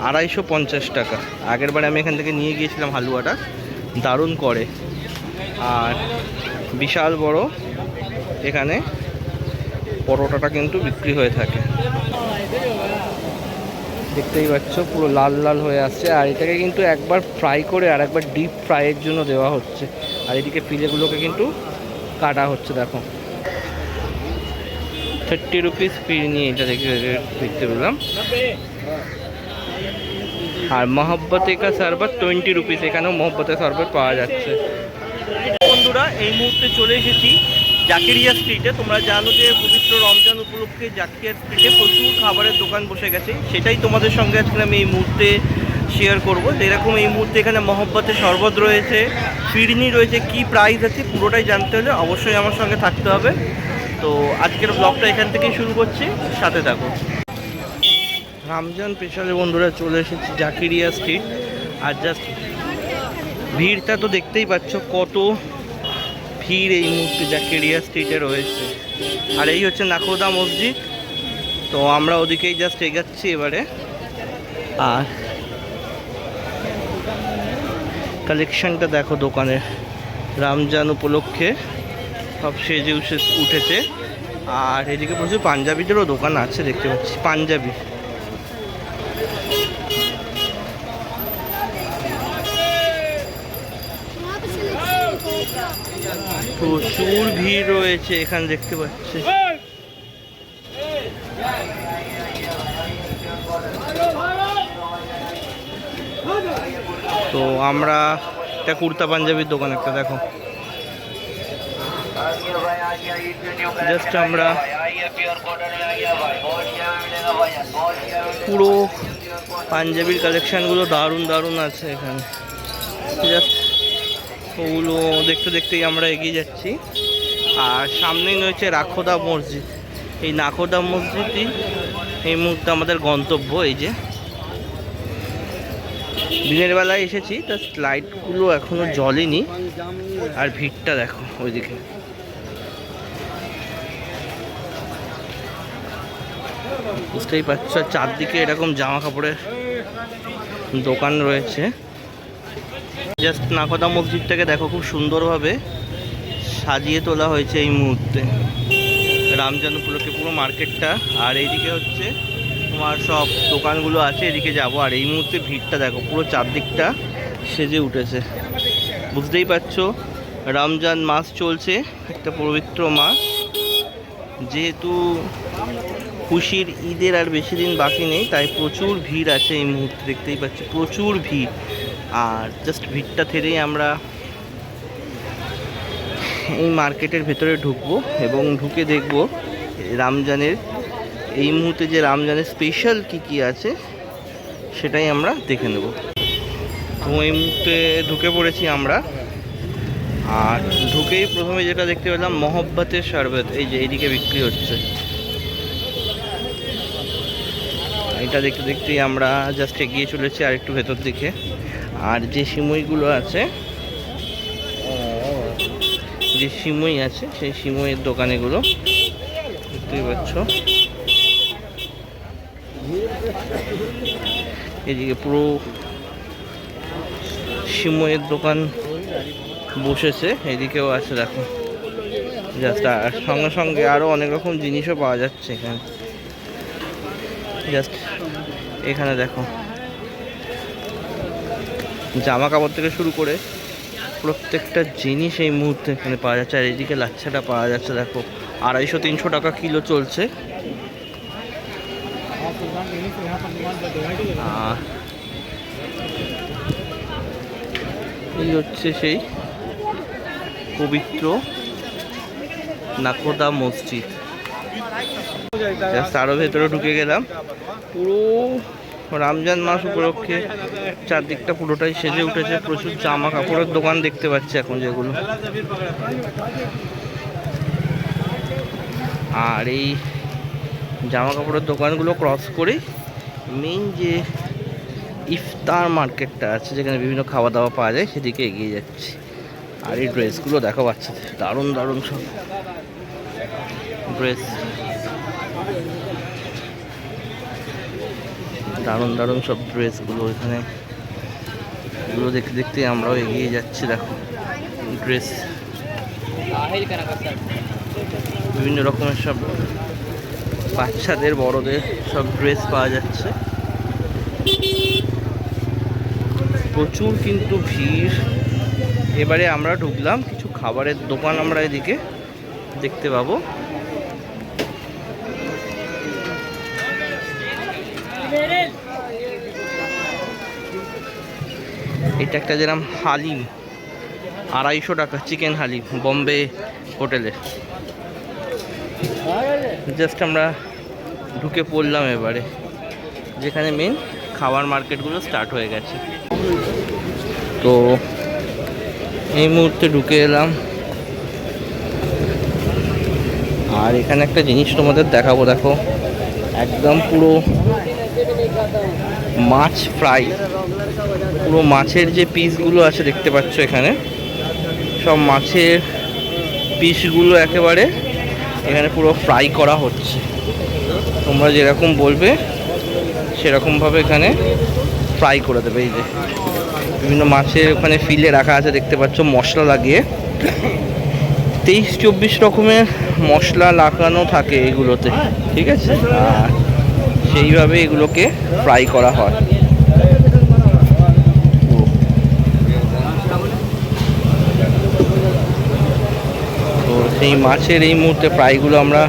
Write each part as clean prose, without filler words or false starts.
250 টাকা। আগের বারে আমি এখান থেকে নিয়ে গিয়েছিলাম হালুয়াটা, দারুণ করে। আর বিশাল বড় এখানে পরোটাটা কিন্তু বিক্রি হয়ে থাকে। দেখতেই পাচ্ছ পুরো লাল লাল হয়ে আসছে। আর এটাকে কিন্তু একবার ফ্রাই করে আর একবার ডিপ ফ্রাইয়ের জন্য দেওয়া হচ্ছে। আর এদিকে ফিলেগুলোকে কিন্তু কাটা হচ্ছে। দেখো 30 রুপিস ফিরনি, এটা দেখতে পেলাম। আর মহব্বতে কা শরবত 20 রুপিস, এখানেও মহব্বতের শরবত পাওয়া যাচ্ছে। বন্ধুরা এই মুহূর্তে চলে এসেছি জাকেরিয়া স্ট্রিটে। তোমরা জানো যে পবিত্র রমজান উপলক্ষে জাকেরিয়া স্ট্রিটে প্রচুর খাবারের দোকান বসে গেছে, সেটাই তোমাদের সঙ্গে আজকে আমি এই মুহূর্তে শেয়ার করবো। যেরকম এই মুহূর্তে এখানে মহব্বতের শরবত রয়েছে, ফিরনি রয়েছে, কি প্রাইস আছে পুরোটাই জানতে হলে অবশ্যই আমার সঙ্গে থাকতে হবে। তো আজকের ব্লগটা এখান থেকেই শুরু করছি, সাথে থাকো। রমজান স্পেশালে বন্ধুরা চলে এসেছি জাকেরিয়া স্ট্রিট। আর জাস্ট ভিড়টা তো দেখতেই পাচ্ছ, কত ভিড় এই মুহূর্তে জাকেরিয়া স্ট্রিটে রয়েছে। আর এই হচ্ছে নাখোদা মসজিদ। তো আমরা ওদিকেই জাস্ট এগাচ্ছি এবারে। আর কালেকশনটা দেখো দোকানে, রমজান উপলক্ষে সব সেজে উঠেছে। আর এদিকে প্রচুর পাঞ্জাবিদেরও দোকান আছে, দেখতে পাচ্ছি পাঞ্জাবি। প্রচুর ভিড় রয়েছে এখানে, দেখতে পাচ্ছি। তো আমরা একটা কুর্তা পাঞ্জাবির দোকান একটা দেখো, জাস্ট আমরা পুরো পাঞ্জাবির কালেকশানগুলো দারুণ দারুণ আছে এখানে। জাস্ট ওগুলো দেখতে দেখতেই আমরা এগিয়ে যাচ্ছি। আর সামনেই রয়েছে নাখোদা মসজিদ। এই নাখোদা মসজিদই এই মুহূর্তে আমাদের গন্তব্য। এই যে দিনের বেলায় এসেছি, তার লাইটগুলো এখনো জ্বলেনি। আর ভিড়টা দেখো ওইদিকে। বুঝতেই পারছো চারদিকে এরকম জামা কাপড়ের দোকান রয়েছে। জাস্ট নাখোদা মসজিদটাকে দেখো, খুব সুন্দরভাবে সাজিয়ে তোলা হয়েছে এই মুহূর্তে রমজান উপলক্ষে পুরো মার্কেটটা। আর এইদিকে হচ্ছে তোমার সব দোকানগুলো আছে, এদিকে যাবো। আর এই মুহূর্তে ভিড়টা দেখো, পুরো চারদিকটা সেজে উঠেছে। বুঝতেই পারছো রমজান মাস চলছে, একটা পবিত্র মাস। যেহেতু খুশির ঈদের আর বেশি দিন বাকি নেই, তাই প্রচুর ভিড় আছে এই মুহূর্তে, দেখতেই পাচ্ছি প্রচুর ভিড়। আর জাস্ট ভিড়টা থেকেই আমরা এই মার্কেটের ভেতরে ঢুকবো এবং ঢুকে দেখবো রমজানের এই মুহূর্তে যে রমজানের স্পেশাল কি আছে সেটাই আমরা দেখে নেব। তো এই মুহূর্তে ঢুকে পড়েছি আমরা। আর ঢুকেই প্রথমে যেটা দেখতে পেলাম মহব্বতের শরবত, এই যে এইদিকে বিক্রি হচ্ছে। এটা দেখতে দেখতেই আমরা জাস্ট এগিয়ে চলেছি আর একটু ভেতর দিকে। আর যে সিমুইগুলো আছে, যে সিমুই আছে সেই সিমুইয়ের দোকানেগুলো দেখতেই পাচ্ছ। এদিকে পুরো সিমুইয়ের দোকান বসেছে, এদিকেও আছে দেখো। জাস্ট আর সঙ্গে সঙ্গে আরও অনেক রকম জিনিসও পাওয়া যাচ্ছে এখানে। জাস্ট এখানে দেখো জামা কাপড় থেকে শুরু করে প্রত্যেকটা জিনিস এই মুহূর্তে এখানে পাওয়া যাচ্ছে। আর এইদিকে লাচ্ছাটা পাওয়া যাচ্ছে দেখো, 250-300 টাকা কিলো চলছে। এই হচ্ছে সেই পবিত্র নাখোদা মসজিদ। আরও ভেতরে ঢুকে গেলাম। পুরো রমজান মাস উপলক্ষে চারদিকটা পুরোটাই সেজে উঠেছে। প্রচুর জামা কাপড়ের দোকান দেখতে পাচ্ছি এখন যেগুলো। আর এই জামা কাপড়ের দোকানগুলো ক্রস করে মেইন যে ইফতার মার্কেটটা আছে, যেখানে বিভিন্ন খাওয়া দাওয়া পাওয়া যায়, সেদিকে এগিয়ে যাচ্ছি। আর এই ড্রেসগুলো দেখা বাচ্চাদের দারুণ দারুণ সব ড্রেস। দারুণ দারুণ সব ড্রেসগুলো এখানে, এগুলো দেখতে দেখতে আমরাও এগিয়ে যাচ্ছি। দেখো ড্রেস, বিভিন্ন রকমের সব বাচ্চাদের বড়দের সব ড্রেস পাওয়া যাচ্ছে। প্রচুর কিন্তু ভিড়। এবারে আমরা ঢুকলাম, কিছু খাবারের দোকান আমরা এদিকে দেখতে পাবো। এটা একটা যেরকম হালিম, 250 টাকা চিকেন হালিম, বম্বে হোটেলে। জাস্ট আমরা ঢুকে পড়লাম এবারে, যেখানে মেন খাবার মার্কেটগুলো স্টার্ট হয়ে গেছে। তো এই মুহূর্তে ঢুকে এলাম, আর এখানে একটা জিনিস তোমাদের দেখাবো। দেখো একদম পুরো মাছ ফ্রাই, পুরো মাছের যে পিসগুলো আছে দেখতে পাচ্ছ এখানে, সব মাছের পিসগুলো একেবারে এখানে পুরো ফ্রাই করা হচ্ছে। তোমরা যেরকম বলবে সেরকমভাবে এখানে ফ্রাই করে দেবে। এই যে বিভিন্ন মাছের ওখানে ফিলে রাখা আছে দেখতে পাচ্ছ, মশলা লাগিয়ে 23-24 রকমের মশলা লাগানো থাকে এগুলোতে, ঠিক আছে? আর সেইভাবে এগুলোকে ফ্রাই করা হয়। তো সেই মাছের এই মুহূর্তে ফ্রাইগুলো আমরা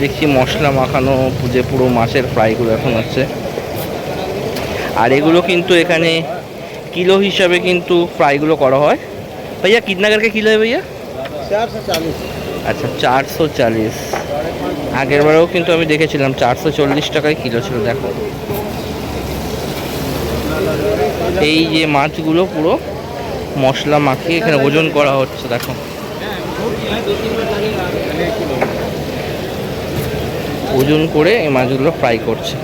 দেখছি, মশলা মাখানো যে পুরো মাছের ফ্রাইগুলো এখন হচ্ছে। আর এগুলো কিন্তু এখানে কিলো হিসাবে কিন্তু ফ্রাইগুলো করা হয়। ভাইয়া কিতনা করকে কিলো है भैया? 440। আচ্ছা 440। আগের বারেও কিন্তু আমি দেখেছিলাম 440 টাকায় কিলো ছিল। দেখো এই যে মাছগুলো পুরো মশলা মাখিয়ে এখানে ওজন করা হচ্ছে। দেখো ওজন করে এই মাছগুলো ফ্রাই করছে।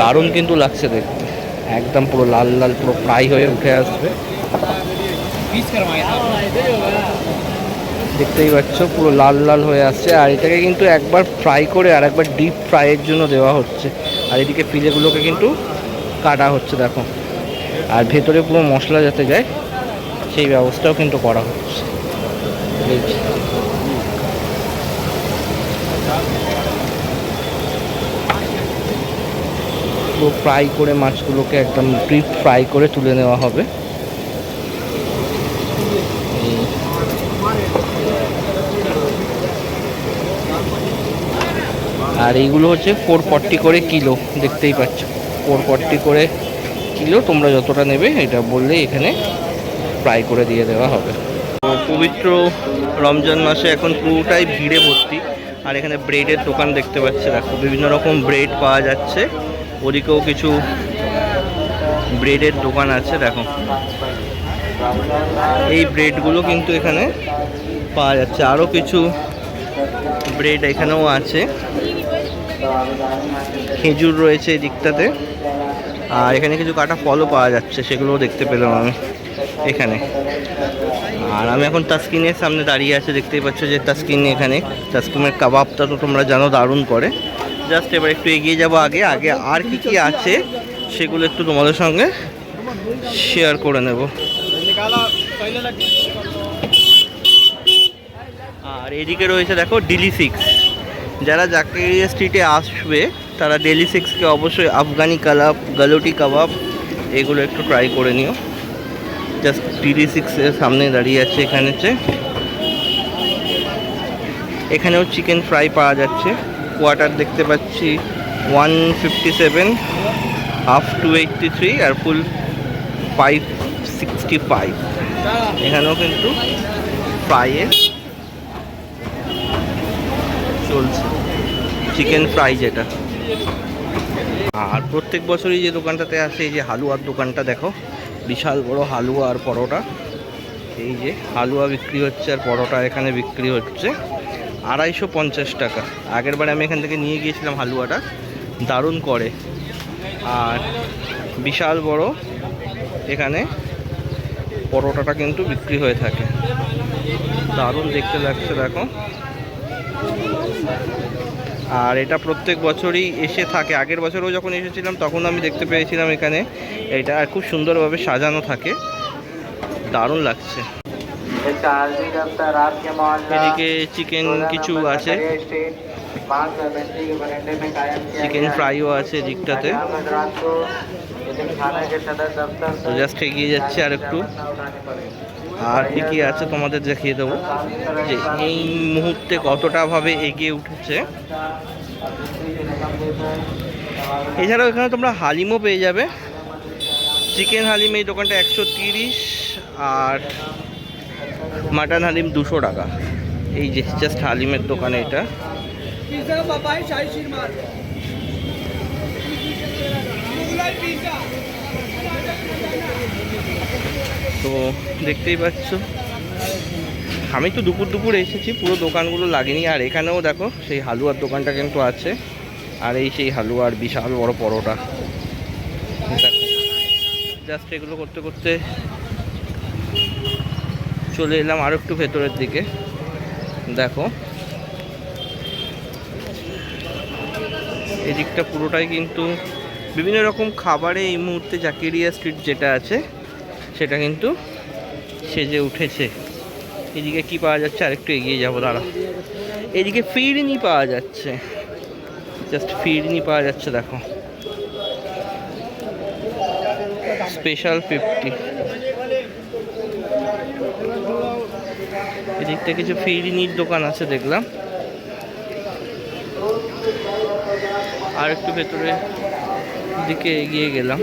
দারুণ কিন্তু লাগছে দেখতে, একদম পুরো লাল লাল পুরো ফ্রাই হয়ে উঠে আসবে। দেখতেই পাচ্ছ পুরো লাল লাল হয়ে আসছে। আর এটাকে কিন্তু একবার ফ্রাই করে আর একবার ডিপ ফ্রাইয়ের জন্য দেওয়া হচ্ছে। আর এদিকে ফিলেগুলোকে কিন্তু কাটা হচ্ছে দেখো, আর ভেতরে পুরো মশলা যাতে যায় সেই ব্যবস্থাও কিন্তু করা হচ্ছে। পুরো ফ্রাই করে মাছগুলোকে একদম ডিপ ফ্রাই করে তুলে নেওয়া হবে। আর এইগুলো হচ্ছে 440 করে কিলো, দেখতেই পাচ্ছ 440 করে কিলো। তোমরা যতটা নেবে এটা বললেই এখানে ফ্রাই করে দিয়ে দেওয়া হবে। তো পবিত্র রমজান মাসে এখন পুরোটাই ভিড়ে ভর্তি। আর এখানে ব্রেডের দোকান দেখতে পাচ্ছে, দেখো বিভিন্ন রকম ব্রেড পাওয়া যাচ্ছে। ওদিকেও কিছু ব্রেডের দোকান আছে। দেখো এই ব্রেডগুলো কিন্তু এখানে পাওয়া যাচ্ছে। আরও কিছু ব্রেড এখানেও আছে, খেজুর রয়েছে এই দিকটাতে। আর এখানে কিছু কাটা ফলও পাওয়া যাচ্ছে, সেগুলোও দেখতে পেলাম আমি এখানে। আর আমি এখন তাসকিনের সামনে দাঁড়িয়ে আছে, দেখতেই পাচ্ছ যে তাসকিন, এখানে তাসকিনের কাবাবটা তো তোমরা জানো দারুণ করে। জাস্ট এবার একটু এগিয়ে যাবো আগে আগে আর কি কি আছে সেগুলো একটু তোমাদের সঙ্গে শেয়ার করে নেব। আর এদিকে রয়েছে দেখো ডেলি 6। যারা জাকেরিয়া স্ট্রিটে আসবে তারা ডেলি 6কে অবশ্যই আফগানি কাবাব, গালোটি কাবাব এগুলো একটু ট্রাই করে নিও। জাস্ট ডেলি 6-এর সামনে দাঁড়িয়ে আছে। এখানেও চিকেন ফ্রাই পাওয়া যাচ্ছে। কোয়ার্টার দেখতে পাচ্ছি 157, হাফ 283 আর ফুল 565। এখানেও কিন্তু ফ্রাইয়ের চলছে, চিকেন ফ্রাই যেটা। আর প্রত্যেক বছরই যে দোকানটাতে আসে, এই যে হালুয়ার দোকানটা দেখো, বিশাল বড় হালুয়া আর পরোটা। এই যে হালুয়া বিক্রি হচ্ছে আর পরোটা এখানে বিক্রি হচ্ছে 250 টাকা। আগের বারে আমি এখান থেকে নিয়ে গিয়েছিলাম হালুয়াটা, দারুণ করে। আর বিশাল বড় এখানে পরোটাটা কিন্তু বিক্রি হয়ে থাকে, দারুণ দেখতে লাগছে। দেখো আর এটা প্রত্যেক বছরই এসে থাকে, আগের বছরও যখন এসেছিলাম তখন আমি দেখতে পেয়েছিলাম এখানে এটা, আর খুব সুন্দরভাবে সাজানো থাকে, দারুণ লাগছে। এদিকে চিকেন কিছু আছে, চিকেন ফ্রাইও আছে এদিকটাতে। তো জাস্ট এগিয়ে যাচ্ছে আর একটু, আর কি কি আছে তোমাদের দেখিয়ে দেবো যে এই মুহূর্তে কতটা ভাবে এগিয়ে উঠেছে। এছাড়াও এখানে তোমরা হালিমও পেয়ে যাবে, চিকেন হালিম এই দোকানটা 130, আর মাটন হালিম 200 টাকা। এই যে জাস্ট হালিমের দোকানে এটা। তো দেখতেই পাচ্ছ আমি তো দুপুর এসেছি, পুরো দোকানগুলো লাগেনি। আর এখানেও দেখো সেই হালুয়ার দোকানটা কিন্তু আছে, আর এই সেই হালুয়ার বিশাল বড় পরোটা। জাস্ট এগুলো করতে করতে চলে এলাম আরও একটু ভেতরের দিকে। দেখো এদিকটা পুরোটাই কিন্তু বিভিন্ন রকম খাবারে এই মুহূর্তে জাকেরিয়া স্ট্রিট যেটা আছে সেটা কিন্তু সেজে উঠেছে। এদিকে কি পাওয়া যাচ্ছে, আরেকটু এগিয়ে যাবো দাঁড়া। এদিকে ফিরনি পাওয়া যাচ্ছে, জাস্ট ফিরনি পাওয়া যাচ্ছে দেখো, স্পেশাল 50। এদিকটা কিছু ফিরনির দোকান আছে দেখলাম। আর একটু ভেতরে দিকে এগিয়ে গেলাম,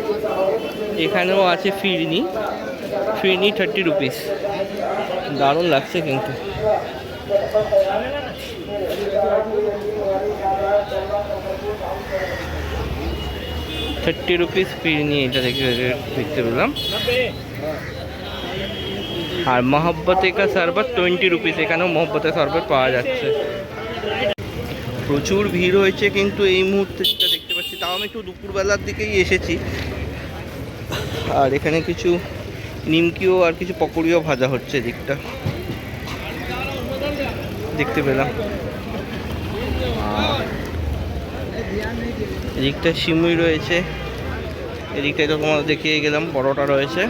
এখানেও আছে ফিরনি 30 রুপিস, দারুণ লাগছে কিন্তু। 30 রুপিস ফিরনি, এটা দেখতে পেলাম। আর মহব্বতে কা শরবত 20 রুপিস, এখানেও মহব্বতের শরবত পাওয়া যাচ্ছে। প্রচুর ভিড় হয়েছে কিন্তু এই মুহূর্তে যেটা দেখতে পাচ্ছি, তাও আমি একটু দুপুরবেলার দিকেই এসেছি। আর এখানে কিছু নিমকিও আর কিছু পকোড়িও ভাজা হচ্ছে, এদিকটা দেখতে পেলাম। এদিকটা সিমুই রয়েছে, এদিকটায় তো তোমাদের দেখিয়ে গেলাম, পরোটা রয়েছে।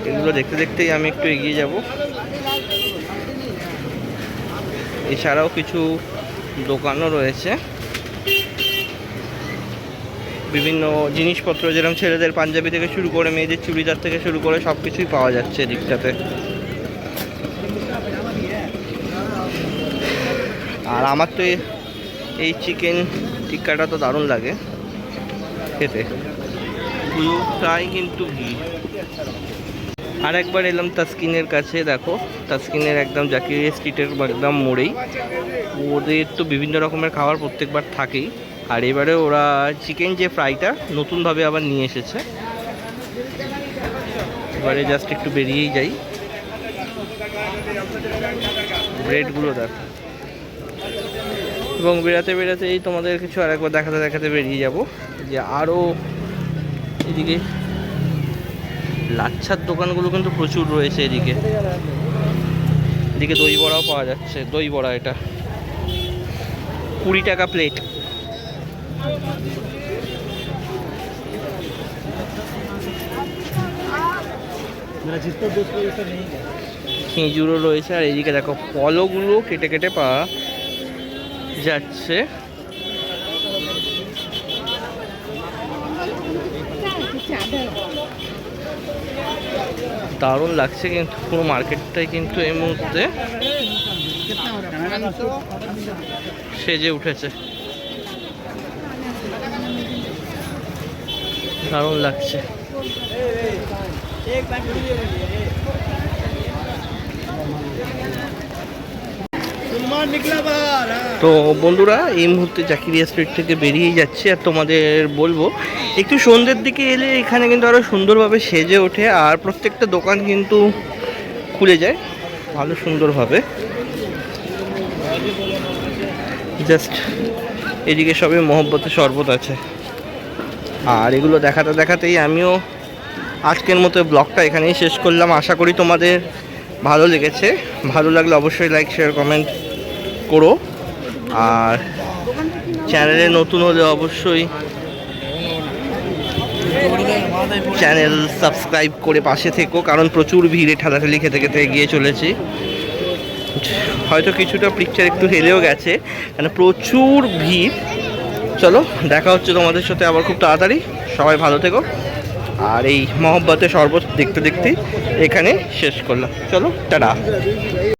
এগুলো দেখতে দেখতেই আমি একটু এগিয়ে যাব। এছাড়াও কিছু দোকানও রয়েছে, বিভিন্ন জিনিসপত্র যেরকম ছেলেদের পাঞ্জাবি থেকে শুরু করে মেয়েদের চুড়িদার থেকে শুরু করে সব কিছুই পাওয়া যাচ্ছে এদিকটাতে। আর আমার তো এই চিকেন টিক্কাটা তো দারুণ লাগে খেতে, পুরোটাই কিন্তু ঘি। আর একবার এলাম তাসকিনের কাছে, দেখো তাসকিনের একদম জাকিরিয়া স্ট্রিটের একদম মোড়েই। ওদের তো বিভিন্ন রকমের খাবার প্রত্যেকবার থাকেই, আর এবারে ওরা চিকেন যে ফ্রাইটা নতুনভাবে আবার নিয়ে এসেছে। এবারে জাস্ট একটু বেরিয়েই যাই, ব্রেডগুলো দেখো। এবং বেড়াতেই তোমাদের কিছু আরেকবার দেখাতে বেরিয়ে যাব যে আরও এদিকে লাচ্ছার দোকানগুলো কিন্তু প্রচুর রয়েছে। এদিকে দই বড়াও পাওয়া যাচ্ছে, দই বড়া এটা 20 টাকা প্লেট। খেজুরও রয়েছে। আর এদিকে দেখো ফলগুলো কেটে পাওয়া যাচ্ছে। দারুণ লাগছে কিন্তু পুরো মার্কেটটাই কিন্তু এই মুহূর্তে সেজে উঠেছে, দারুণ লাগছে। তো বন্ধুরা এই মুহূর্তে জাকিরিয়া স্ট্রিট থেকে বেরিয়ে যাচ্ছি। আর তোমাদের বলবো একটু সন্ধ্যের দিকে এলে এখানে কিন্তু আরও সুন্দরভাবে সেজে ওঠে, আর প্রত্যেকটা দোকান কিন্তু খুলে যায় ভালো সুন্দরভাবে। জাস্ট এদিকে সবই মহব্বতের শরবত আছে। আর এগুলো দেখাতেই আমিও আজকের মতো ব্লগটা এখানেই শেষ করলাম। আশা করি তোমাদের ভালো লেগেছে। ভালো লাগলে অবশ্যই লাইক, শেয়ার, কমেন্ট করো, আর চ্যানেলে নতুন হলে অবশ্যই চ্যানেল সাবস্ক্রাইব করে পাশে থেকো, কারণ প্রচুর ভিড়ে ঠেলাঠেলি খেতে খেতে এগিয়ে চলেছি। হয়তো কিছুটা পিকচার একটু হেলেও গেছে, মানে প্রচুর ভিড়। চলো দেখা হচ্ছে তোমাদের সাথে আবার খুব তাড়াতাড়ি। সবাই ভালো থেকো। আর এই মহব্বতের শরবত দেখতে দেখতেই এখানে শেষ করলাম। চলো টাটা।